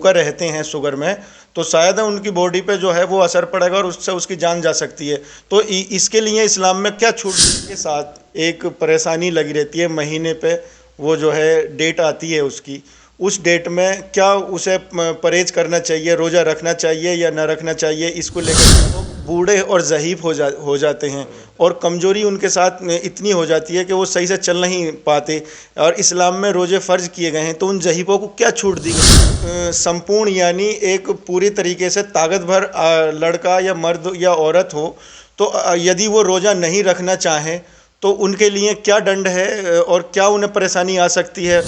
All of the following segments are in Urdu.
بھوکا رہتے ہیں شوگر میں، تو شاید ان کی باڈی پہ جو ہے وہ اثر پڑے گا اور اس سے اس کی جان جا سکتی ہے۔ تو اس کے لیے اسلام میں کیا چھوٹ کے ساتھ ایک پریشانی لگی رہتی ہے، مہینے پہ وہ جو ہے ڈیٹ آتی ہے اس کی، اس ڈیٹ میں کیا اسے پرہیز کرنا چاہیے، روزہ رکھنا چاہیے یا نہ رکھنا چاہیے، اس کو لے کر لوگ بوڑھے اور ضعیف ہو جاتے ہیں اور کمزوری ان کے ساتھ اتنی ہو جاتی ہے کہ وہ صحیح سے چل نہیں پاتے، اور اسلام میں روزے فرض کیے گئے ہیں، تو ان ضعیفوں کو کیا چھوٹ دی گئی؟ سمپورن یعنی ایک پوری طریقے سے طاقت بھر لڑکا یا مرد یا عورت ہو، تو یدی وہ روزہ نہیں رکھنا چاہیں تو ان کے لیے کیا ڈنڈ ہے اور کیا انہیں پریشانی آ سکتی ہے؟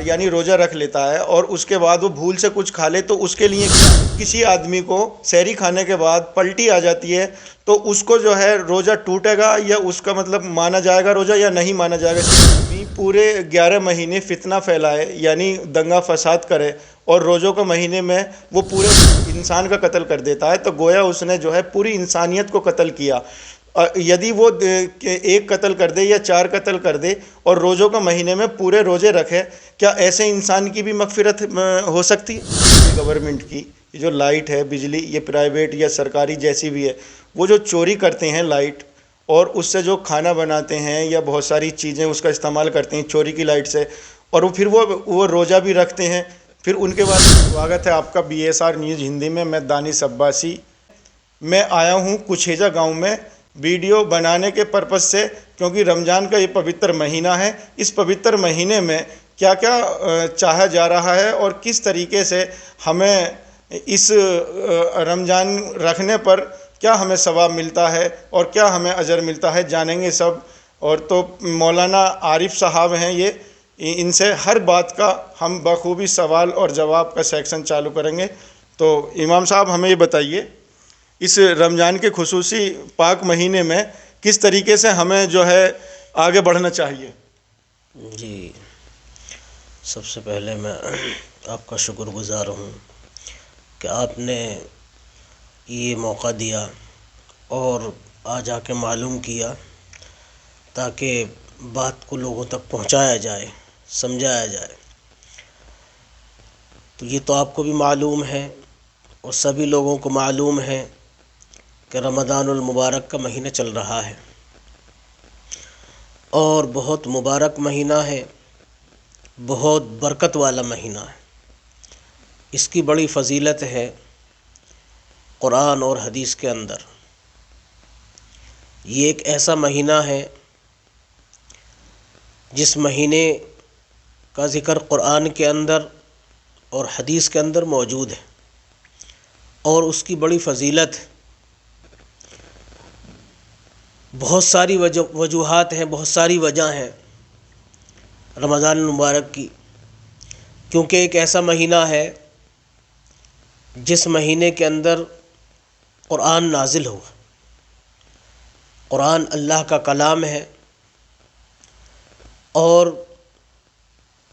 یعنی روزہ رکھ لیتا ہے اور اس کے بعد وہ بھول سے کچھ کھا لے تو اس کے لیے کیا؟ کسی آدمی کو سحری کھانے کے بعد پلٹی آ جاتی ہے تو اس کو جو ہے روزہ ٹوٹے گا یا اس کا مطلب مانا جائے گا روزہ یا نہیں مانا جائے گا؟ پورے 11 مہینے فتنہ پھیلائے یعنی دنگا فساد کرے اور روزوں کے مہینے میں وہ پورے انسان کا قتل کر دیتا ہے، تو گویا اس نے جو ہے پوری انسانیت کو قتل کیا۔ یدی وہ ایک قتل کر دے یا 4 قتل کر دے اور روزوں کے مہینے میں پورے روزے رکھے، کیا ایسے انسان کی بھی مغفرت ہو سکتی ہے؟ گورنمنٹ کی جو لائٹ ہے، بجلی، یہ پرائیویٹ یا سرکاری جیسی بھی ہے، وہ جو چوری کرتے ہیں لائٹ اور اس سے جو کھانا بناتے ہیں یا بہت ساری چیزیں اس کا استعمال کرتے ہیں چوری کی لائٹ سے، اور پھر وہ روزہ بھی رکھتے ہیں، پھر ان کے بعد سواگت ہے آپ کا BSR نیوز ہندی میں دانش عباسی۔ میں آیا ہوں کچھیجا گاؤں میں ویڈیو بنانے کے پرپس سے، کیونکہ رمضان کا یہ پوتر مہینہ ہے، اس پوتر مہینے میں کیا کیا چاہا جا رہا ہے اور کس طریقے سے ہمیں اس رمضان رکھنے پر کیا ہمیں ثواب ملتا ہے اور کیا ہمیں اجر ملتا ہے، جانیں گے سب۔ اور تو مولانا عارف صاحب ہیں یہ، ان سے ہر بات کا ہم بخوبی سوال اور جواب کا سیکشن چالو کریں گے۔ تو امام صاحب ہمیں یہ بتائیے، اس رمضان کے خصوصی پاک مہینے میں کس طریقے سے ہمیں جو ہے آگے بڑھنا چاہیے؟ جی، سب سے پہلے میں آپ کا شکر گزار ہوں کہ آپ نے یہ موقع دیا اور آج آ کے معلوم کیا تاکہ بات کو لوگوں تک پہنچایا جائے، سمجھایا جائے۔ تو یہ تو آپ کو بھی معلوم ہے اور سبھی لوگوں کو معلوم ہے کہ رمضان المبارک کا مہینہ چل رہا ہے اور بہت مبارک مہینہ ہے، بہت برکت والا مہینہ ہے۔ اس کی بڑی فضیلت ہے قرآن اور حدیث کے اندر۔ یہ ایک ایسا مہینہ ہے جس مہینے کا ذکر قرآن کے اندر اور حدیث کے اندر موجود ہے اور اس کی بڑی فضیلت ہے۔ بہت ساری وجوہات ہیں، بہت ساری وجہ ہیں رمضان المبارک کی، کیونکہ ایک ایسا مہینہ ہے جس مہینے کے اندر قرآن نازل ہوا۔ قرآن اللہ کا کلام ہے اور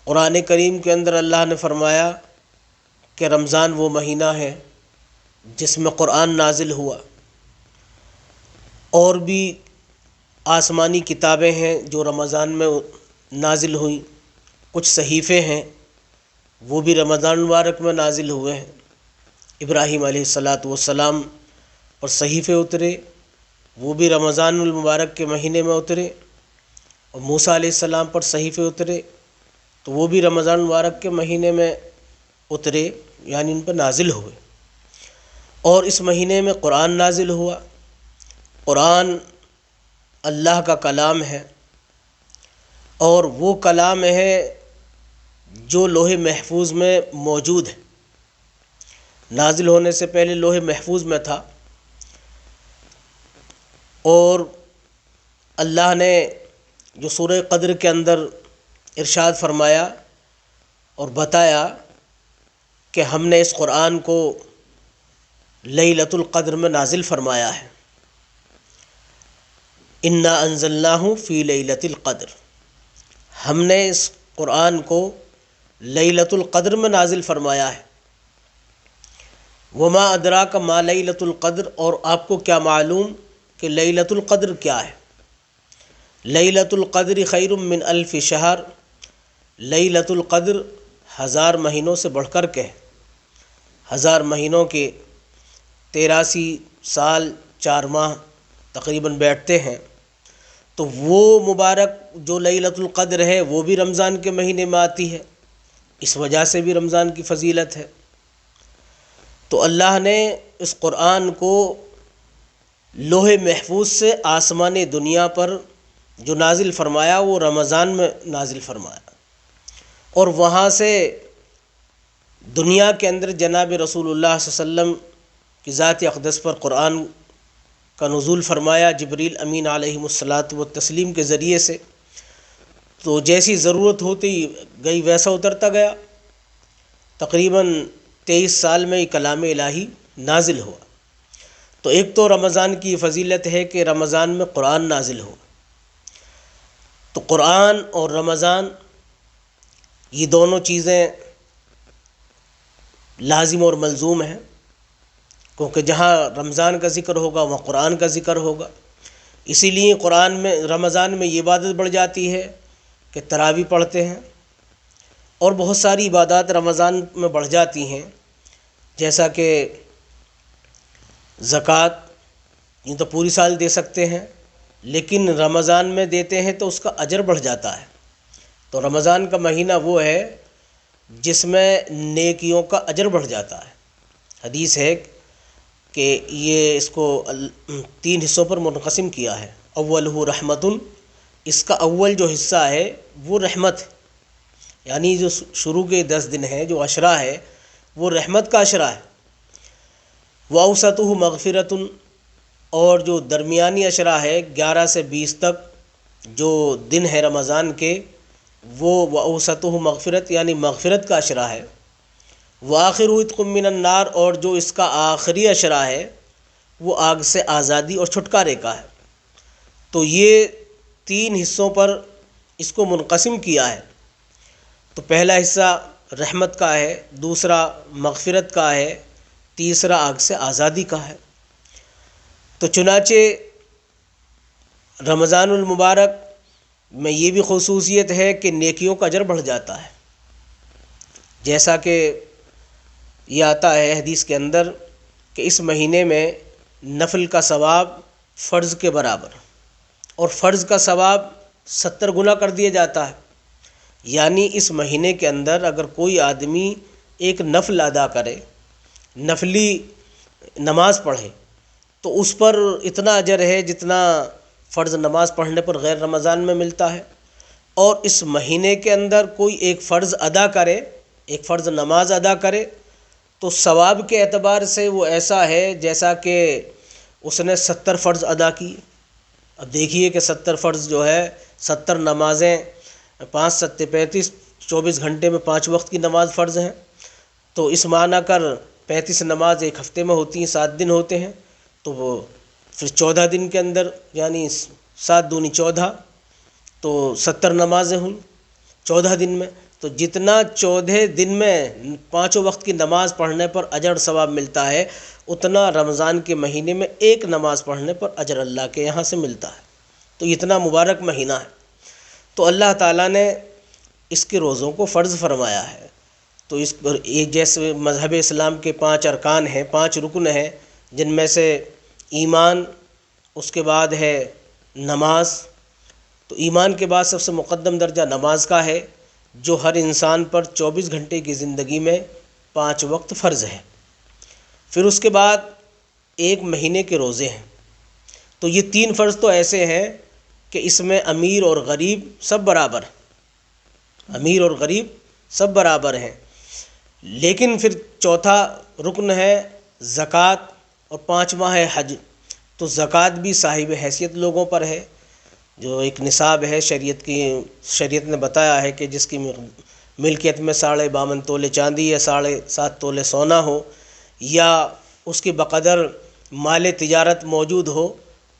قرآن کریم کے اندر اللہ نے فرمایا کہ رمضان وہ مہینہ ہے جس میں قرآن نازل ہوا۔ اور بھی آسمانی کتابیں ہیں جو رمضان میں نازل ہوئیں، کچھ صحیفے ہیں وہ بھی رمضان المبارک میں نازل ہوئے ہیں۔ ابراہیم علیہ السلام پر صحیفے اترے، وہ بھی رمضان المبارک کے مہینے میں اترے، اور موسیٰ علیہ السلام پر صحیفے اترے تو وہ بھی رمضان المبارک کے مہینے میں اترے، یعنی ان پر نازل ہوئے۔ اور اس مہینے میں قرآن نازل ہوا۔ قرآن اللہ کا کلام ہے اور وہ کلام ہے جو لوح محفوظ میں موجود ہے، نازل ہونے سے پہلے لوح محفوظ میں تھا، اور اللہ نے جو سورہ قدر کے اندر ارشاد فرمایا اور بتایا کہ ہم نے اس قرآن کو لیلۃ القدر میں نازل فرمایا ہے۔ انا انزلناہ فی لیلۃ القدر، ہم نے اس قرآن کو لیلۃ القدر میں نازل فرمایا ہے۔ وما ادراک ما لیلۃ القدر، اور آپ کو کیا معلوم کہ لیلۃ القدر کیا ہے؟ لیلۃ القدر خیر من الف شہر، لیلۃ القدر 1000 مہینوں سے بڑھ کر کے ہے۔ 1000 مہینوں کے 83 سال 4 ماہ تقریباً بیٹھتے ہیں، تو وہ مبارک جو لیلۃ القدر ہے وہ بھی رمضان کے مہینے میں آتی ہے، اس وجہ سے بھی رمضان کی فضیلت ہے۔ تو اللہ نے اس قرآن کو لوح محفوظ سے آسمان دنیا پر جو نازل فرمایا وہ رمضان میں نازل فرمایا، اور وہاں سے دنیا کے اندر جناب رسول اللہ صلی اللہ علیہ وسلم کی ذات اقدس پر قرآن کا نزول فرمایا جبریل امین علیہ الصلاۃ والتسلیم کے ذریعے سے۔ تو جیسی ضرورت ہوتی گئی ویسا اترتا گیا، تقریباً 23 سال میں کلام الہی نازل ہوا۔ تو ایک تو رمضان کی فضیلت ہے کہ رمضان میں قرآن نازل ہوا۔ تو قرآن اور رمضان یہ دونوں چیزیں لازم اور ملزوم ہیں، کیونکہ جہاں رمضان کا ذکر ہوگا وہاں قرآن کا ذکر ہوگا۔ اسی لیے قرآن میں رمضان میں یہ عبادت بڑھ جاتی ہے کہ تراویح پڑھتے ہیں، اور بہت ساری عبادات رمضان میں بڑھ جاتی ہیں، جیسا کہ زکوٰۃ، یہ تو پوری سال دے سکتے ہیں، لیکن رمضان میں دیتے ہیں تو اس کا اجر بڑھ جاتا ہے۔ تو رمضان کا مہینہ وہ ہے جس میں نیکیوں کا اجر بڑھ جاتا ہے۔ حدیث ہے کہ یہ اس کو 3 حصوں پر منقسم کیا ہے۔ اولہ رحمت، اس کا اول جو حصہ ہے وہ رحمت ہے، یعنی جو شروع کے 10 دن ہیں، جو عشرہ ہے وہ رحمت کا عشرہ ہے۔ وَأَوْسَطُهُ مَغْفِرَةٌ، اور جو درمیانی عشرہ ہے 11 سے 20 تک جو دن ہے رمضان کے، وہ وَأَوْسَطُهُ مغفرت یعنی مغفرت کا عشرہ ہے۔ وَآخِرُهُ عِتْقٌ مِّنَ النَّارِ، اور جو اس کا آخری عشرہ ہے وہ آگ سے آزادی اور چھٹکارے کا ہے۔ تو یہ 3 حصوں پر اس کو منقسم کیا ہے۔ تو پہلا حصہ رحمت کا ہے، دوسرا مغفرت کا ہے، تیسرا آگ سے آزادی کا ہے۔ تو چنانچہ رمضان المبارک میں یہ بھی خصوصیت ہے کہ نیکیوں کا اجر بڑھ جاتا ہے، جیسا کہ یہ آتا ہے حدیث کے اندر کہ اس مہینے میں نفل کا ثواب فرض کے برابر، اور فرض کا ثواب 70 گنا کر دیا جاتا ہے۔ یعنی اس مہینے کے اندر اگر کوئی آدمی ایک نفل ادا کرے، نفلی نماز پڑھے، تو اس پر اتنا اجر ہے جتنا فرض نماز پڑھنے پر غیر رمضان میں ملتا ہے۔ اور اس مہینے کے اندر کوئی ایک فرض ادا کرے، ایک فرض نماز ادا کرے، تو ثواب کے اعتبار سے وہ ایسا ہے جیسا کہ اس نے 70 فرض ادا کی۔ اب دیکھیے کہ 70 فرض جو ہے، 70 نمازیں، 5 7 35، 24 گھنٹے میں 5 وقت کی نماز فرض ہیں، تو اس معنی کر 35 نماز ایک ہفتے میں ہوتی ہیں، 7 دن ہوتے ہیں، تو وہ پھر 14 دن کے اندر، یعنی 7 دونی 14، تو 70 نمازیں ہوئیں 14 دن میں۔ تو جتنا 14 دن میں 5 وقت کی نماز پڑھنے پر اجر ثواب ملتا ہے، اتنا رمضان کے مہینے میں ایک نماز پڑھنے پر اجر اللہ کے یہاں سے ملتا ہے۔ تو اتنا مبارک مہینہ ہے۔ تو اللہ تعالیٰ نے اس کے روزوں کو فرض فرمایا ہے۔ تو اس پر ایک جیسے مذہب اسلام کے 5 ارکان ہیں، 5 رکن ہیں، جن میں سے ایمان، اس کے بعد ہے نماز۔ تو ایمان کے بعد سب سے مقدم درجہ نماز کا ہے، جو ہر انسان پر 24 گھنٹے کی زندگی میں 5 وقت فرض ہے۔ پھر اس کے بعد ایک مہینے کے روزے ہیں۔ تو یہ 3 فرض تو ایسے ہیں کہ اس میں امیر اور غریب سب برابر ہیں، امیر اور غریب سب برابر ہیں۔ لیکن پھر چوتھا رکن ہے زکوٰۃ، اور 5واں ہے حج۔ تو زکوٰۃ بھی صاحب حیثیت لوگوں پر ہے، جو ایک نصاب ہے شریعت نے بتایا ہے کہ جس کی ملکیت میں 52.5 تولے چاندی یا 7.5 تولے سونا ہو، یا اس کی بقدر مال تجارت موجود ہو،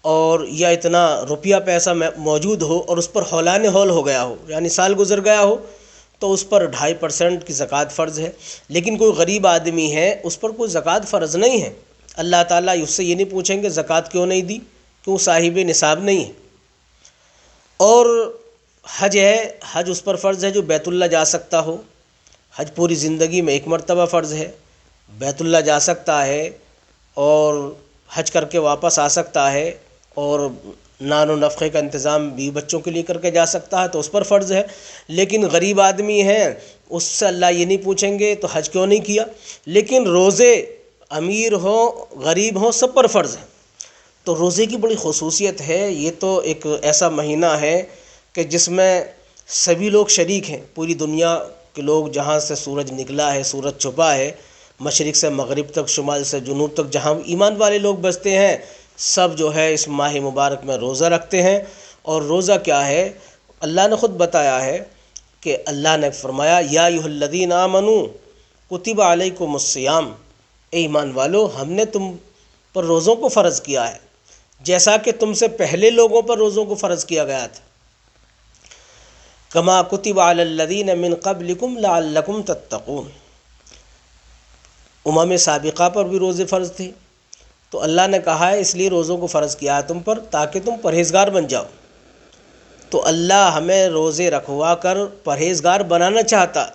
اور یا اتنا روپیہ پیسہ موجود ہو اور اس پر ہولان ہول ہو گیا ہو، یعنی سال گزر گیا ہو، تو اس پر 2.5% کی زکوٰۃ فرض ہے۔ لیکن کوئی غریب آدمی ہے، اس پر کوئی زکوٰۃ فرض نہیں ہے۔ اللہ تعالیٰ اس سے یہ نہیں پوچھیں گے زکوٰۃ کیوں نہیں دی، کیوں صاحب نصاب نہیں ہے۔ اور حج ہے، حج اس پر فرض ہے جو بیت اللہ جا سکتا ہو، حج پوری زندگی میں ایک مرتبہ فرض ہے۔ بیت اللہ جا سکتا ہے اور حج کر کے واپس آ سکتا ہے اور نان و نفقے کا انتظام بھی بچوں کے لیے کر کے جا سکتا ہے تو اس پر فرض ہے. لیکن غریب آدمی ہے اس سے اللہ یہ نہیں پوچھیں گے تو حج کیوں نہیں کیا. لیکن روزے امیر ہوں غریب ہوں سب پر فرض ہے. تو روزے کی بڑی خصوصیت ہے. یہ تو ایک ایسا مہینہ ہے کہ جس میں سبھی لوگ شریک ہیں. پوری دنیا کے لوگ جہاں سے سورج نکلا ہے سورج چھپا ہے مشرق سے مغرب تک شمال سے جنوب تک جہاں ایمان والے لوگ بستے ہیں سب جو ہے اس ماہ مبارک میں روزہ رکھتے ہیں. اور روزہ کیا ہے اللہ نے خود بتایا ہے کہ اللہ نے فرمایا یا ایھا الذین آمنوا کتب علیکم الصیام. اے ایمان والو ہم نے تم پر روزوں کو فرض کیا ہے جیسا کہ تم سے پہلے لوگوں پر روزوں کو فرض کیا گیا تھا. کما کتب علی الذین من قبلکم لعلکم تتقون. امم سابقہ پر بھی روزے فرض تھے تو اللہ نے کہا ہے اس لیے روزوں کو فرض کیا ہے تم پر تاکہ تم پرہیزگار بن جاؤ. تو اللہ ہمیں روزے رکھوا کر پرہیزگار بنانا چاہتا.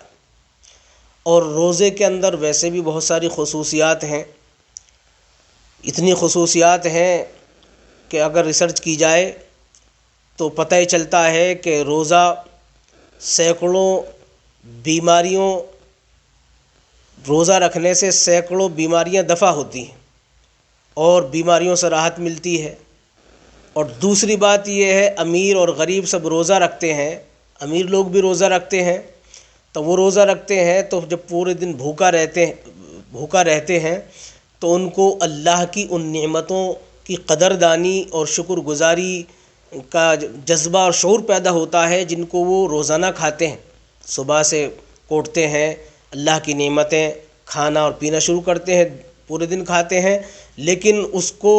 اور روزے کے اندر ویسے بھی بہت ساری خصوصیات ہیں. اتنی خصوصیات ہیں کہ اگر ریسرچ کی جائے تو پتہ ہی چلتا ہے کہ روزہ سینکڑوں بیماریوں روزہ رکھنے سے سینکڑوں بیماریاں دفع ہوتی ہیں اور بیماریوں سے راحت ملتی ہے. اور دوسری بات یہ ہے امیر اور غریب سب روزہ رکھتے ہیں. امیر لوگ بھی روزہ رکھتے ہیں تو وہ روزہ رکھتے ہیں تو جب پورے دن بھوکا رہتے ہیں تو ان کو اللہ کی ان نعمتوں کی قدردانی اور شکر گزاری کا جذبہ اور شعور پیدا ہوتا ہے جن کو وہ روزانہ کھاتے ہیں. صبح سے کوٹتے ہیں اللہ کی نعمتیں کھانا اور پینا شروع کرتے ہیں پورے دن کھاتے ہیں لیکن اس کو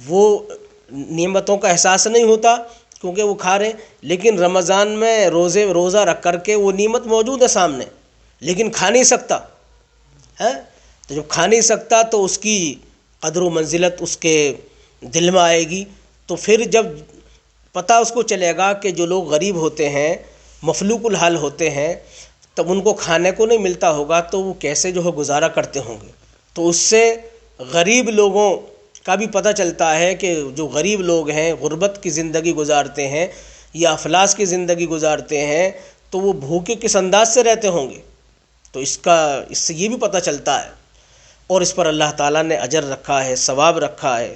وہ نعمتوں کا احساس نہیں ہوتا کیونکہ وہ کھا رہے ہیں. لیکن رمضان میں روزہ رکھ کر کے وہ نعمت موجود ہے سامنے لیکن کھا نہیں سکتا ہے. تو جب کھا نہیں سکتا تو اس کی قدر و منزلت اس کے دل میں آئے گی. تو پھر جب پتہ اس کو چلے گا کہ جو لوگ غریب ہوتے ہیں مفلوق الحال ہوتے ہیں تب ان کو کھانے کو نہیں ملتا ہوگا تو وہ کیسے جو ہے گزارا کرتے ہوں گے. تو اس سے غریب لوگوں کا بھی پتہ چلتا ہے کہ جو غریب لوگ ہیں غربت کی زندگی گزارتے ہیں یا افلاس کی زندگی گزارتے ہیں تو وہ بھوکے کس انداز سے رہتے ہوں گے. تو اس سے یہ بھی پتہ چلتا ہے اور اس پر اللہ تعالیٰ نے اجر رکھا ہے ثواب رکھا ہے.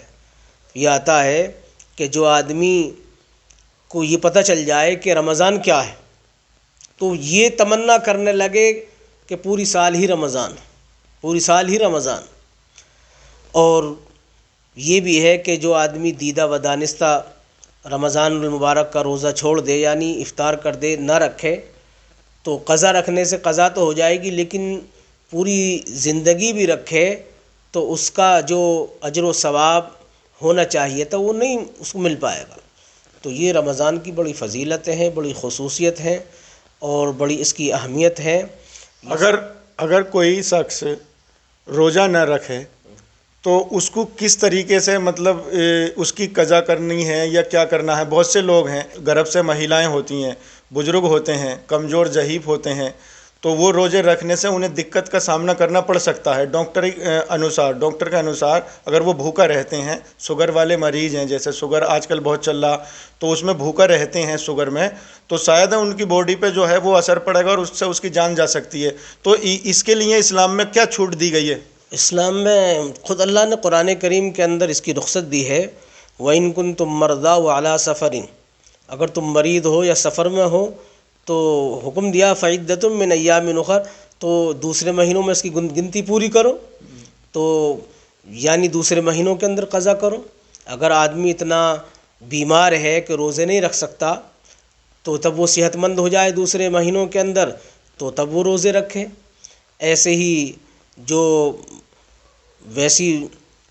یہ آتا ہے کہ جو آدمی کو یہ پتہ چل جائے کہ رمضان کیا ہے تو یہ تمنا کرنے لگے کہ پوری سال ہی رمضان. اور یہ بھی ہے کہ جو آدمی دیدہ و دانستہ رمضان المبارک کا روزہ چھوڑ دے یعنی افطار کر دے نہ رکھے تو قضا رکھنے سے قضا تو ہو جائے گی لیکن پوری زندگی بھی رکھے تو اس کا جو اجر و ثواب ہونا چاہیے تھا وہ نہیں اس کو مل پائے گا. تو یہ رمضان کی بڑی فضیلتیں ہیں بڑی خصوصیت ہیں اور بڑی اس کی اہمیت ہے. اگر کوئی شخص روزہ نہ رکھے تو اس کو کس طریقے سے مطلب اس کی قضا کرنی ہے یا کیا کرنا ہے. بہت سے لوگ ہیں گرب سے مہیلائیں ہوتی ہیں بزرگ ہوتے ہیں کمزور ضعیف ہوتے ہیں تو وہ روزے رکھنے سے انہیں دقت کا سامنا کرنا پڑ سکتا ہے. ڈاکٹر کے انوسار اگر وہ بھوکا رہتے ہیں شوگر والے مریض ہیں جیسے شوگر آج کل بہت چل رہا تو اس میں بھوکا رہتے ہیں شوگر میں تو شاید ان کی باڈی پہ جو ہے وہ اثر پڑے گا اور اس سے اس کی جان جا سکتی ہے. تو اس کے لیے اسلام میں کیا چھوٹ دی گئی ہے؟ اسلام میں خود اللہ نے قرآن کریم کے اندر اس کی رخصت دی ہے. وَإِن كُنتُم مَّرْضَىٰ وَعَلَىٰ سَفَرٍ. اگر تم مریض ہو یا سفر میں ہو تو حکم دیا فَعِدَّةٌ مِّنْ أَيَّامٍ أُخَرَ تو دوسرے مہینوں میں اس کی گنتی پوری کرو تو یعنی دوسرے مہینوں کے اندر قضا کرو. اگر آدمی اتنا بیمار ہے کہ روزے نہیں رکھ سکتا تو تب وہ صحت مند ہو جائے دوسرے مہینوں کے اندر تو تب وہ روزے رکھے. ایسے ہی جو ویسی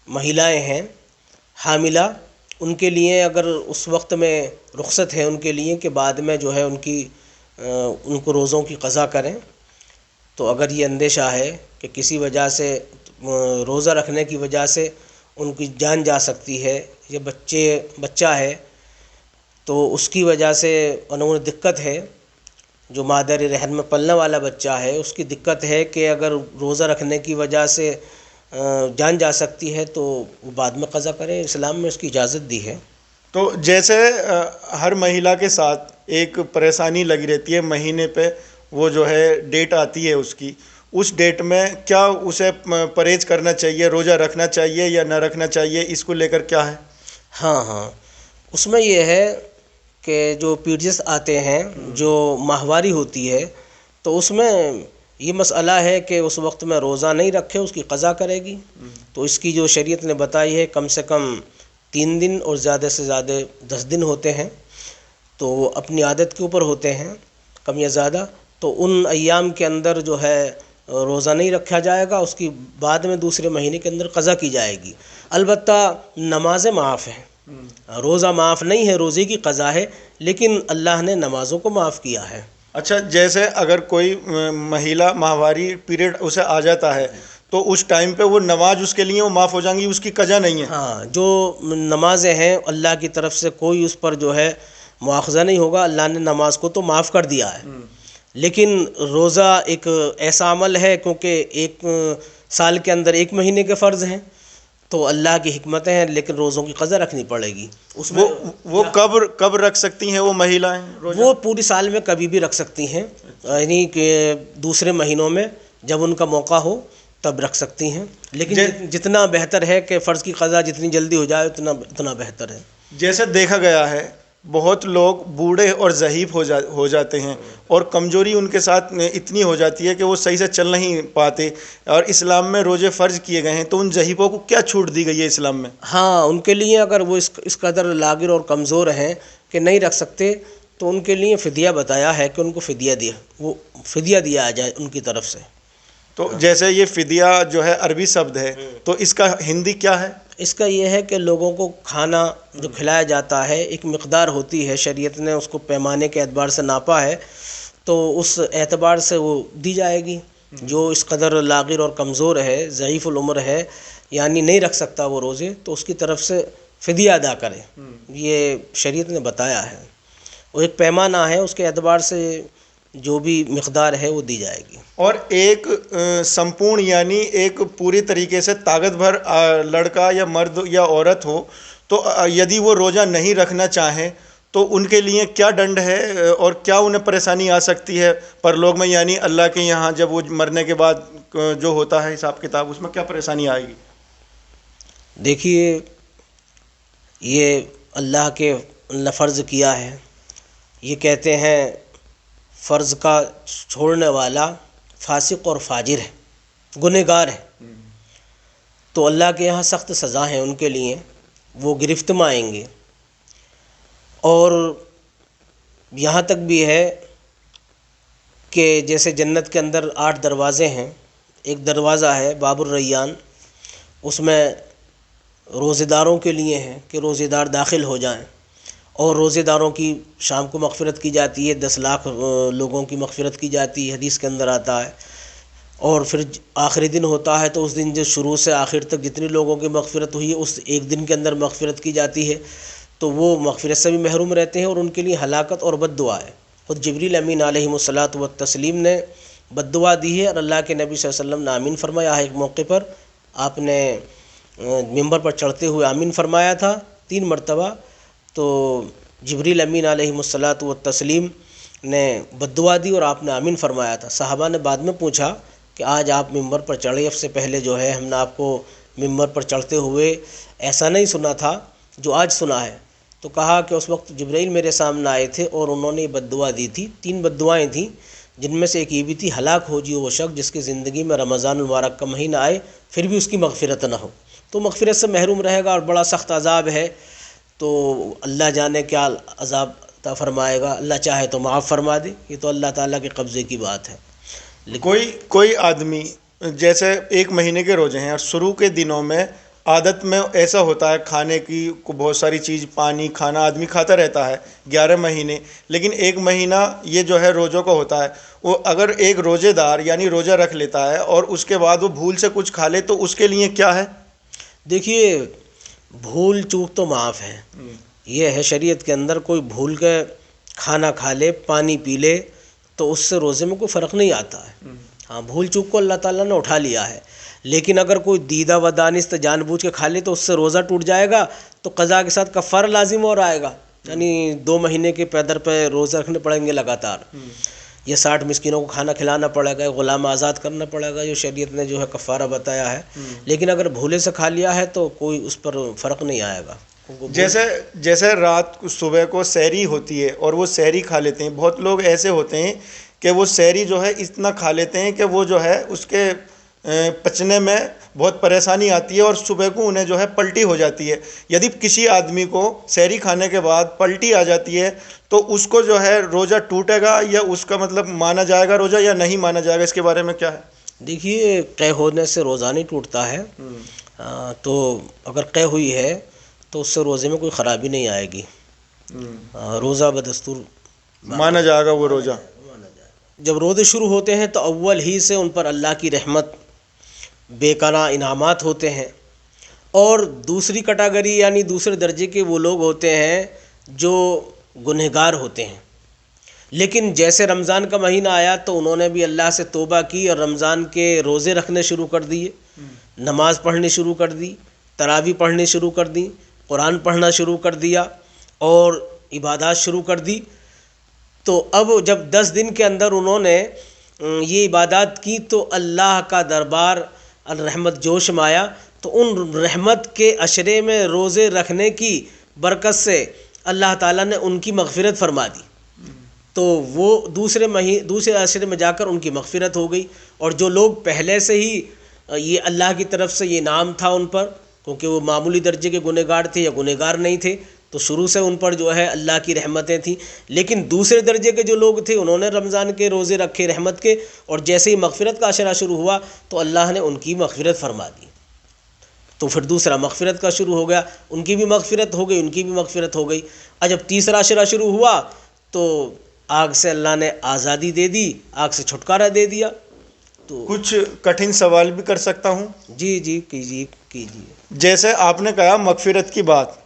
مہیلائیں ہیں حاملہ ان کے لیے اگر اس وقت میں رخصت ہے ان کے لیے کہ بعد میں جو ہے ان کو روزوں کی قضا کریں. تو اگر یہ اندیشہ ہے کہ کسی وجہ سے روزہ رکھنے کی وجہ سے ان کی جان جا سکتی ہے یا بچہ ہے تو اس کی وجہ سے انہیں دقت ہے جو مادر رحم میں پلنے والا بچہ ہے اس کی دقت ہے کہ اگر روزہ رکھنے کی وجہ سے جان جا سکتی ہے تو وہ بعد میں قضا کرے، اسلام میں اس کی اجازت دی ہے۔ تو جیسے ہر مہیلا کے ساتھ ایک پریشانی لگی رہتی ہے، مہینے پہ وہ جو ہے ڈیٹ آتی ہے اس ڈیٹ میں کیا اسے پرہیز کرنا چاہیے، روزہ رکھنا چاہیے یا نہ رکھنا چاہیے، اس کو لے کر کیا ہے؟ ہاں، اس میں یہ ہے کہ جو پیریڈز آتے ہیں، جو ماہواری ہوتی ہے، تو اس میں یہ مسئلہ ہے کہ اس وقت میں روزہ نہیں رکھے اس کی قضا کرے گی۔ تو اس کی جو شریعت نے بتائی ہے کم سے کم 3 دن اور زیادہ سے زیادہ 10 دن ہوتے ہیں، تو وہ اپنی عادت کے اوپر ہوتے ہیں کم یا زیادہ، تو ان ایام کے اندر جو ہے روزہ نہیں رکھا جائے گا، اس کی بعد میں دوسرے مہینے کے اندر قضا کی جائے گی۔ البتہ نمازیں معاف ہیں، روزہ معاف نہیں ہے، روزے کی قضا ہے، لیکن اللہ نے نمازوں کو معاف کیا ہے۔ اچھا، جیسے اگر کوئی مہیلا ماہواری پیریڈ اسے آ جاتا ہے تو اس ٹائم پہ وہ نماز اس کے لیے وہ معاف ہو جائیں گی، اس کی قضا نہیں ہے؟ ہاں، جو نمازیں ہیں اللہ کی طرف سے کوئی اس پر جو ہے مواخذہ نہیں ہوگا، اللہ نے نماز کو تو معاف کر دیا ہے، لیکن روزہ ایک ایسا عمل ہے کیونکہ ایک سال کے اندر 1 مہینے کے فرض ہیں، تو اللہ کی حکمتیں ہیں، لیکن روزوں کی قضا رکھنی پڑے گی۔ اس میں وہ کب رکھ سکتی ہیں وہ مہیلائیں روزہ؟ وہ پوری سال میں کبھی بھی رکھ سکتی ہیں، یعنی کہ دوسرے مہینوں میں جب ان کا موقع ہو تب رکھ سکتی ہیں، لیکن جتنا بہتر ہے کہ فرض کی قضا جتنی جلدی ہو جائے اتنا بہتر ہے۔ جیسے دیکھا گیا ہے بہت لوگ بوڑھے اور ضعیف ہو جاتے ہیں اور کمزوری ان کے ساتھ اتنی ہو جاتی ہے کہ وہ صحیح سے چل نہیں پاتے، اور اسلام میں روزے فرض کیے گئے ہیں، تو ان ضعیفوں کو کیا چھوٹ دی گئی ہے اسلام میں؟ ہاں، ان کے لیے اگر وہ اس قدر لاغر اور کمزور ہیں کہ نہیں رکھ سکتے تو ان کے لیے فدیہ بتایا ہے کہ ان کو فدیہ دیا جائے ان کی طرف سے۔ تو جیسے یہ فدیہ جو ہے عربی شبد ہے، تو اس کا ہندی کیا ہے؟ اس کا یہ ہے کہ لوگوں کو کھانا جو کھلایا جاتا ہے ایک مقدار ہوتی ہے، شریعت نے اس کو پیمانے کے اعتبار سے ناپا ہے، تو اس اعتبار سے وہ دی جائے گی۔ جو اس قدر لاغر اور کمزور ہے، ضعیف العمر ہے، یعنی نہیں رکھ سکتا وہ روزے، تو اس کی طرف سے فدیہ ادا کرے، یہ شریعت نے بتایا ہے۔ وہ ایک پیمانہ ہے، اس کے اعتبار سے جو بھی مقدار ہے وہ دی جائے گی۔ اور ایک سمپورن یعنی ایک پوری طریقے سے طاقت بھر لڑکا یا مرد یا عورت ہو تو یدی وہ روزہ نہیں رکھنا چاہیں تو ان کے لیے کیا ڈنڈ ہے اور کیا انہیں پریشانی آ سکتی ہے پرلوک میں، یعنی اللہ کے یہاں جب وہ مرنے کے بعد جو ہوتا ہے حساب کتاب، اس میں کیا پریشانی آئے گی؟ دیکھیے، یہ اللہ کے نے فرض کیا ہے، یہ کہتے ہیں فرض کا چھوڑنے والا فاسق اور فاجر ہے، گنہگار ہے، تو اللہ کے یہاں سخت سزا ہے ان کے لیے، وہ گرفت میں آئیں گے۔ اور یہاں تک بھی ہے کہ جیسے جنت کے اندر 8 دروازے ہیں، ایک دروازہ ہے باب الریان، اس میں روزے داروں کے لیے ہیں کہ روزے دار داخل ہو جائیں، اور روزے داروں کی شام کو مغفرت کی جاتی ہے، 10 لاکھ لوگوں کی مغفرت کی جاتی ہے، حدیث کے اندر آتا ہے۔ اور پھر آخری دن ہوتا ہے تو اس دن جو شروع سے آخر تک جتنی لوگوں کی مغفرت ہوئی ہے اس ایک دن کے اندر مغفرت کی جاتی ہے، تو وہ مغفرت سے بھی محروم رہتے ہیں، اور ان کے لیے ہلاکت اور بد دعا ہے۔ خود جبریل امین علیہ الصلاۃ والتسلیم نے بد دعا دی ہے، اور اللہ کے نبی صلی اللہ علیہ وسلم نے آمین فرمایا ہے۔ ایک موقع پر آپ نے ممبر پر چڑھتے ہوئے آمین فرمایا تھا 3 مرتبہ، تو جبریل امین علیہ الصلاۃ والتسلیم نے بد دعا دی اور آپ نے آمین فرمایا تھا۔ صحابہ نے بعد میں پوچھا کہ آج آپ ممبر پر چڑھے، اس سے پہلے جو ہے ہم نے آپ کو ممبر پر چڑھتے ہوئے ایسا نہیں سنا تھا جو آج سنا ہے، تو کہا کہ اس وقت جبرائیل میرے سامنے آئے تھے اور انہوں نے بد دعا دی تھی، 3 بد دعائیں تھیں، جن میں سے ایک یہ بھی تھی ہلاک ہو جی وہ شخص جس کی زندگی میں رمضان المبارک کا مہینہ آئے پھر بھی اس کی مغفرت نہ ہو، تو مغفرت سے محروم رہے گا، اور بڑا سخت عذاب ہے، تو اللہ جانے کیا عذاب عطا فرمائے گا، اللہ چاہے تو معاف فرما دے، یہ تو اللہ تعالیٰ کے قبضے کی بات ہے۔ کوئی آدمی جیسے 1 مہینے کے روزے ہیں اور شروع کے دنوں میں عادت میں ایسا ہوتا ہے کھانے کی بہت ساری چیز، پانی کھانا آدمی کھاتا رہتا ہے 11 مہینے، لیکن 1 مہینہ یہ جو ہے روزوں کا ہوتا ہے، وہ اگر ایک روزے دار یعنی روزہ رکھ لیتا ہے اور اس کے بعد وہ بھول سے کچھ کھا لے تو اس کے لیے کیا ہے؟ دیکھیے، بھول چوک تو معاف ہے، یہ ہے شریعت کے اندر، کوئی بھول کے کھانا کھا لے، پانی پی لے تو اس سے روزے میں کوئی فرق نہیں آتا ہے. ہاں بھول چوک کو اللہ تعالیٰ نے اٹھا لیا ہے، لیکن اگر کوئی دیدہ و دانست جان بوجھ کے کھا لے تو اس سے روزہ ٹوٹ جائے گا، تو قضا کے ساتھ کفارہ لازم اور آئے گا، یعنی 2 مہینے کے پیدر پہ روزہ رکھنے پڑیں گے لگاتار. یہ 60 مسکینوں کو کھانا کھلانا پڑے گا، غلام آزاد کرنا پڑے گا، جو شریعت نے جو ہے کفارہ بتایا ہے. لیکن اگر بھولے سے کھا لیا ہے تو کوئی اس پر فرق نہیں آئے گا. جیسے رات صبح کو سحری ہوتی ہے اور وہ سحری کھا لیتے ہیں. بہت لوگ ایسے ہوتے ہیں کہ وہ سحری جو ہے اتنا کھا لیتے ہیں کہ وہ جو ہے اس کے پچنے میں بہت پریشانی آتی ہے اور صبح کو انہیں جو ہے پلٹی ہو جاتی ہے. یدی کسی آدمی کو سحری کھانے کے بعد پلٹی آ جاتی ہے تو اس کو جو ہے روزہ ٹوٹے گا یا اس کا مطلب مانا جائے گا روزہ یا نہیں مانا جائے گا؟ اس کے بارے میں کیا ہے؟ دیکھیے، قے ہونے سے روزہ نہیں ٹوٹتا ہے. تو اگر قے ہوئی ہے تو اس سے روزے میں کوئی خرابی نہیں آئے گی. روزہ بدستور مانا جائے گا وہ روزہ. جب روزے شروع ہوتے ہیں تو اول ہی سے ان پر اللہ کی رحمت، بے پناہ انعامات ہوتے ہیں. اور دوسری کیٹیگری یعنی دوسرے درجے کے وہ لوگ ہوتے ہیں جو گنہگار ہوتے ہیں، لیکن جیسے رمضان کا مہینہ آیا تو انہوں نے بھی اللہ سے توبہ کی اور رمضان کے روزے رکھنے شروع کر دیے، نماز پڑھنی شروع کر دی، تراویح پڑھنی شروع کر دی، قرآن پڑھنا شروع کر دیا اور عبادات شروع کر دی. تو اب جب 10 دن کے اندر انہوں نے یہ عبادات کی تو اللہ کا دربار الرحمت جوش میں آیا، تو ان رحمت کے عشرے میں روزے رکھنے کی برکت سے اللہ تعالیٰ نے ان کی مغفرت فرما دی. تو وہ دوسرے عشرے میں جا کر ان کی مغفرت ہو گئی. اور جو لوگ پہلے سے ہی یہ اللہ کی طرف سے یہ انعام تھا ان پر، کیونکہ وہ معمولی درجے کے گنہگار تھے یا گنہگار نہیں تھے، تو شروع سے ان پر جو ہے اللہ کی رحمتیں تھیں. لیکن دوسرے درجے کے جو لوگ تھے انہوں نے رمضان کے روزے رکھے رحمت کے، اور جیسے ہی مغفرت کا عشرہ شروع ہوا تو اللہ نے ان کی مغفرت فرما دی. تو پھر دوسرا مغفرت کا شروع ہو گیا، ان کی بھی مغفرت ہو گئی، ان کی بھی مغفرت ہو گئی. اور جب تیسرا عشرہ شروع ہوا تو آگ سے اللہ نے آزادی دے دی، آگ سے چھٹکارا دے دیا. تو کچھ کٹھن سوال بھی کر سکتا ہوں؟ جی کیجیے. جیسے آپ نے کہا مغفرت کی بات،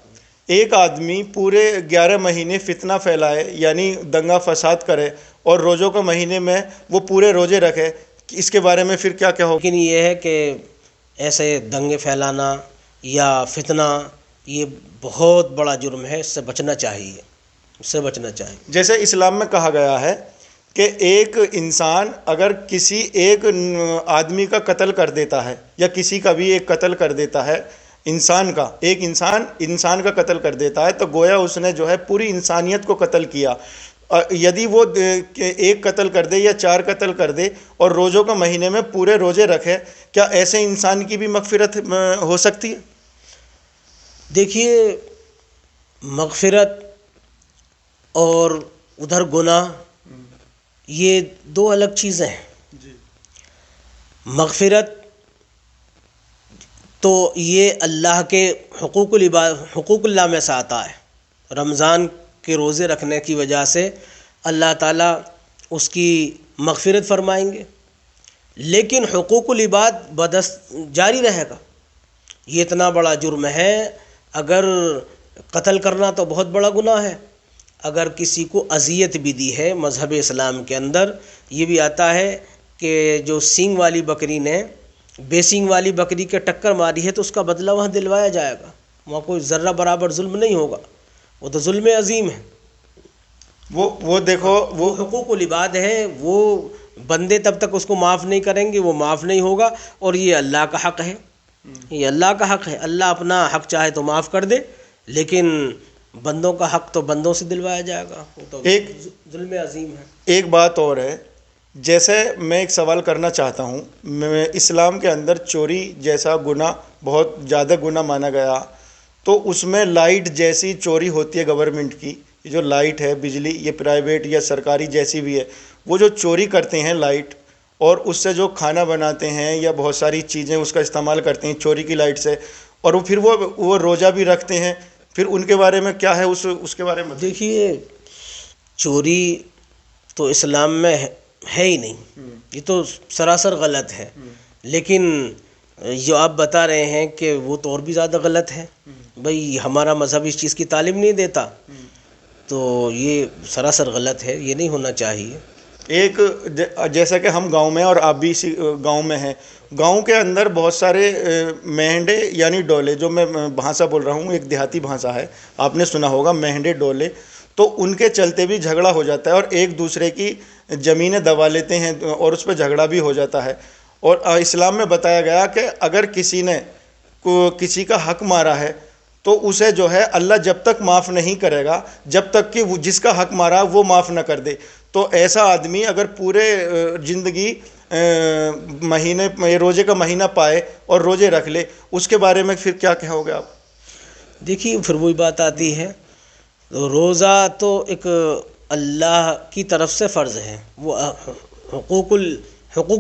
ایک آدمی پورے 11 مہینے فتنہ پھیلائے یعنی دنگا فساد کرے اور روزوں کے مہینے میں وہ پورے روزے رکھے، اس کے بارے میں پھر کیا ہو؟ لیکن یہ ہے کہ ایسے دنگے پھیلانا یا فتنہ یہ بہت بڑا جرم ہے، اس سے بچنا چاہیے، جیسے اسلام میں کہا گیا ہے کہ ایک انسان اگر کسی ایک آدمی کا قتل کر دیتا ہے یا کسی کا بھی ایک قتل کر دیتا ہے، ایک انسان کا قتل کر دیتا ہے، تو گویا اس نے جو ہے پوری انسانیت کو قتل کیا. یدی وہ ایک قتل کر دے یا 4 قتل کر دے اور روزوں کے مہینے میں پورے روزے رکھے، کیا ایسے انسان کی بھی مغفرت ہو سکتی ہے؟ دیکھیے، مغفرت اور ادھر گناہ یہ 2 الگ چیزیں ہیں. مغفرت تو یہ اللہ کے حقوق اللہ میں سے آتا ہے. رمضان کے روزے رکھنے کی وجہ سے اللہ تعالیٰ اس کی مغفرت فرمائیں گے، لیکن حقوق العباد جاری رہے گا. یہ اتنا بڑا جرم ہے، اگر قتل کرنا تو بہت بڑا گناہ ہے، اگر کسی کو اذیت بھی دی ہے مذہب اسلام کے اندر یہ بھی آتا ہے کہ جو سینگ والی بکری نے بے سینگ والی بکری کے ٹکر ماری ہے تو اس کا بدلہ وہاں دلوایا جائے گا، وہاں کوئی ذرہ برابر ظلم نہیں ہوگا، وہ تو ظلم عظیم ہے. وہ دیکھو وہ حقوق العباد ہے، وہ بندے تب تک اس کو معاف نہیں کریں گے وہ معاف نہیں ہوگا، اور یہ اللہ کا حق ہے، یہ اللہ کا حق ہے. اللہ اپنا حق چاہے تو معاف کر دے، لیکن بندوں کا حق تو بندوں سے دلوایا جائے گا، وہ تو ایک ظلم عظیم ہے. ایک بات اور ہے، جیسے میں ایک سوال کرنا چاہتا ہوں، اسلام کے اندر چوری جیسا گناہ بہت زیادہ گناہ مانا گیا، تو اس میں لائٹ جیسی چوری ہوتی ہے گورنمنٹ کی، جو لائٹ ہے بجلی، یہ پرائیویٹ یا سرکاری جیسی بھی ہے، وہ جو چوری کرتے ہیں لائٹ اور اس سے جو کھانا بناتے ہیں یا بہت ساری چیزیں اس کا استعمال کرتے ہیں چوری کی لائٹ سے، اور پھر وہ روزہ بھی رکھتے ہیں، پھر ان کے بارے میں کیا ہے اس کے بارے میں؟ دیکھیے، چوری تو اسلام میں ہے ہی نہیں، یہ تو سراسر غلط ہے. لیکن جو آپ بتا رہے ہیں کہ وہ تو اور بھی زیادہ غلط ہے. بھئی ہمارا مذہب اس چیز کی تعلیم نہیں دیتا، تو یہ سراسر غلط ہے، یہ نہیں ہونا چاہیے. ایک جیسا کہ ہم گاؤں میں اور آپ بھی اسی گاؤں میں ہیں، گاؤں کے اندر بہت سارے مہنڈے یعنی ڈولے، جو میں بھانسا بول رہا ہوں ایک دیہاتی بھانسا ہے، آپ نے سنا ہوگا مہنڈے ڈولے، تو ان کے چلتے بھی جھگڑا ہو جاتا ہے اور ایک دوسرے کی زمینیں دبا لیتے ہیں اور اس پہ جھگڑا بھی ہو جاتا ہے۔ اور اسلام میں بتایا گیا کہ اگر کسی نے کسی کا حق مارا ہے تو اسے جو ہے اللہ جب تک معاف نہیں کرے گا جب تک کہ وہ جس کا حق مارا وہ معاف نہ کر دے۔ تو ایسا آدمی اگر پورے زندگی مہینے روزے کا مہینہ پائے اور روزے رکھ لے، اس کے بارے میں پھر کیا کہو گے آپ؟ دیکھیے پھر وہی بات آتی ہے، تو روزہ تو ایک اللہ کی طرف سے فرض ہے، وہ حقوق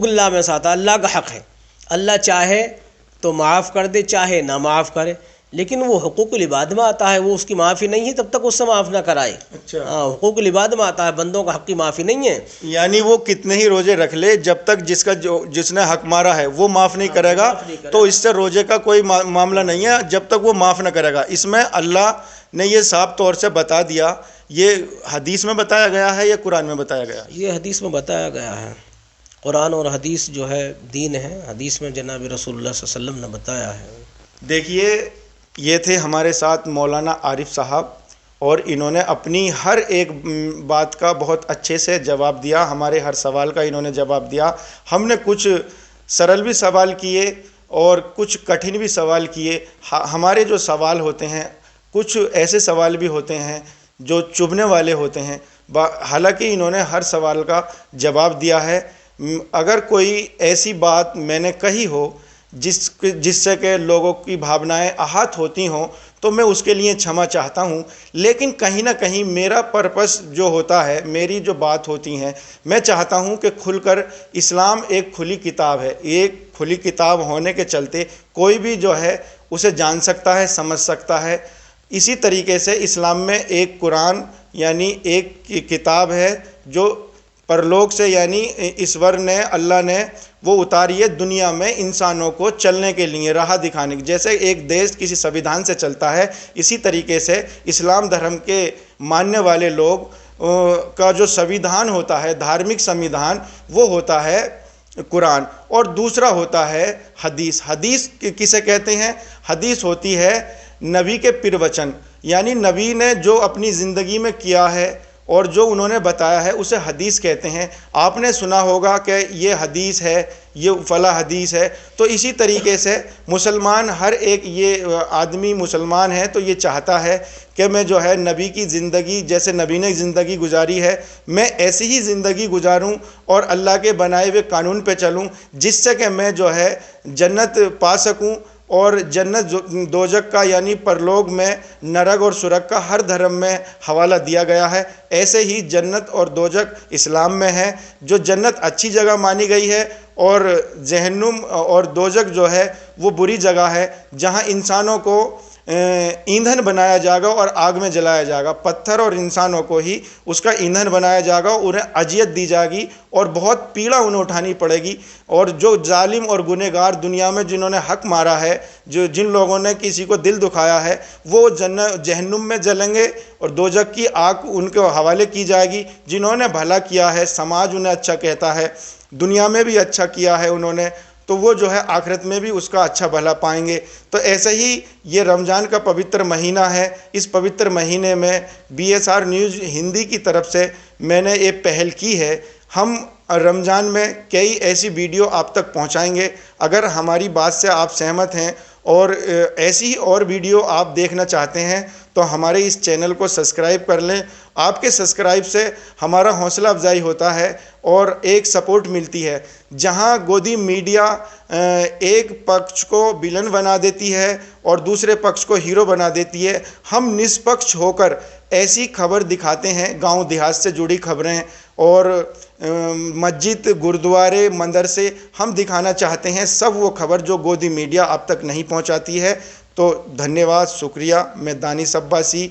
اللہ میں سے آتا ہے، اللہ کا حق ہے، اللہ چاہے تو معاف کر دے چاہے نہ معاف کرے، لیکن وہ حقوق العباد میں آتا ہے، وہ اس کی معافی نہیں ہے تب تک اس سے معاف نہ کرائے۔ اچھا، حقوق العباد میں آتا ہے، بندوں کا حق کی معافی نہیں ہے۔ یعنی وہ کتنے ہی روزے رکھ لے جب تک جس نے حق مارا ہے وہ معاف نہیں کرے گا تو اس سے روزے کا کوئی معاملہ نہیں ہے جب تک وہ معاف نہ کرے گا۔ اس میں اللہ نے یہ صاف طور سے بتا دیا۔ یہ حدیث میں بتایا گیا ہے یا قرآن میں بتایا گیا؟ یہ حدیث میں بتایا گیا ہے، قرآن اور حدیث جو ہے دین ہے، حدیث میں جناب رسول اللہ صلی اللہ علیہ وسلم نے بتایا ہے۔ دیکھیے یہ تھے ہمارے ساتھ مولانا عارف صاحب، اور انہوں نے اپنی ہر ایک بات کا بہت اچھے سے جواب دیا، ہمارے ہر سوال کا انہوں نے جواب دیا۔ ہم نے کچھ سرل بھی سوال کیے اور کچھ کٹھن بھی سوال کیے۔ ہمارے جو سوال ہوتے ہیں کچھ ایسے سوال بھی ہوتے ہیں جو چبھنے والے ہوتے ہیں، حالانکہ انہوں نے ہر سوال کا جواب دیا ہے۔ اگر کوئی ایسی بات میں نے کہی ہو جس سے کہ لوگوں کی بھاونائیں آہت ہوتی ہوں تو میں اس کے لیے چھما چاہتا ہوں، لیکن کہیں نہ کہیں میرا پرپس جو ہوتا ہے، میری جو بات ہوتی ہیں، میں چاہتا ہوں کہ کھل کر اسلام ایک کھلی کتاب ہے، ایک کھلی کتاب ہونے کے چلتے کوئی بھی جو ہے اسے جان سکتا ہے، سمجھ سکتا ہے۔ اسی طریقے سے اسلام میں ایک قرآن یعنی ایک کتاب ہے جو پرلوک سے یعنی ایشور نے، اللہ نے وہ اتاری ہے دنیا میں انسانوں کو چلنے کے لیے، راہ دکھانے کی۔ جیسے ایک دیش کسی سویدھان سے چلتا ہے، اسی طریقے سے اسلام دھرم کے ماننے والے لوگ کا جو سویدھان ہوتا ہے، دھارمک سویدھان، وہ ہوتا ہے قرآن، اور دوسرا ہوتا ہے حدیث۔ حدیث کسے کہتے ہیں؟ حدیث ہوتی ہے نبی کے پروچن، یعنی نبی نے جو اپنی زندگی میں کیا ہے اور جو انہوں نے بتایا ہے اسے حدیث کہتے ہیں۔ آپ نے سنا ہوگا کہ یہ حدیث ہے، یہ فلاں حدیث ہے۔ تو اسی طریقے سے مسلمان ہر ایک یہ آدمی مسلمان ہے تو یہ چاہتا ہے کہ میں جو ہے نبی کی زندگی، جیسے نبی نے زندگی گزاری ہے، میں ایسی ہی زندگی گزاروں اور اللہ کے بنائے ہوئے قانون پہ چلوں، جس سے کہ میں جو ہے جنت پا سکوں، اور جنت دوزخ کا یعنی پرلوک میں نرک اور سرک کا ہر دھرم میں حوالہ دیا گیا ہے۔ ایسے ہی جنت اور دوزخ اسلام میں ہے۔ جو جنت اچھی جگہ مانی گئی ہے اور جہنم اور دوزخ جو ہے وہ بری جگہ ہے، جہاں انسانوں کو ایندھن بنایا جائے گا اور آگ میں جلایا جائے گا۔ پتھر اور انسانوں کو ہی اس کا ایندھن بنایا جائے گا، انہیں اذیت دی جائے گی اور بہت پیڑا انہیں اٹھانی پڑے گی۔ اور جو ظالم اور گنہگار دنیا میں جنہوں نے حق مارا ہے، جن لوگوں نے کسی کو دل دکھایا ہے، وہ جہنم میں جلیں گے اور دوزخ کی آگ ان کے حوالے کی جائے گی۔ جنہوں نے بھلا کیا ہے، سماج انہیں اچھا کہتا ہے، دنیا میں بھی اچھا کیا ہے انہوں نے، تو وہ جو ہے آخرت میں بھی اس کا اچھا بھلا پائیں گے۔ تو ایسے ہی یہ رمضان کا پوتر مہینہ ہے۔ اس پوتر مہینے میں BSR نیوز ہندی کی طرف سے میں نے ایک پہل کی ہے۔ ہم رمضان میں کئی ایسی ویڈیو آپ تک پہنچائیں گے۔ اگر ہماری بات سے آپ سہمت ہیں اور ایسی ہی اور ویڈیو آپ دیکھنا چاہتے ہیں تو ہمارے اس چینل کو سبسکرائب کر لیں۔ آپ کے سبسکرائب سے ہمارا حوصلہ افزائی ہوتا ہے اور ایک سپورٹ ملتی ہے۔ جہاں گودی میڈیا ایک پکش کو ویلن بنا دیتی ہے اور دوسرے پکش کو ہیرو بنا دیتی ہے، ہم نسپکش ہو کر ایسی خبر دکھاتے ہیں، گاؤں دیہات سے جڑی خبریں اور مسجد، گردوارے، مندرسے ہم دکھانا چاہتے ہیں، سب وہ خبر جو گودی میڈیا آپ تک نہیں پہنچاتی ہے۔ تو دھنیہ واد، شکریہ۔ میں دانش عباسی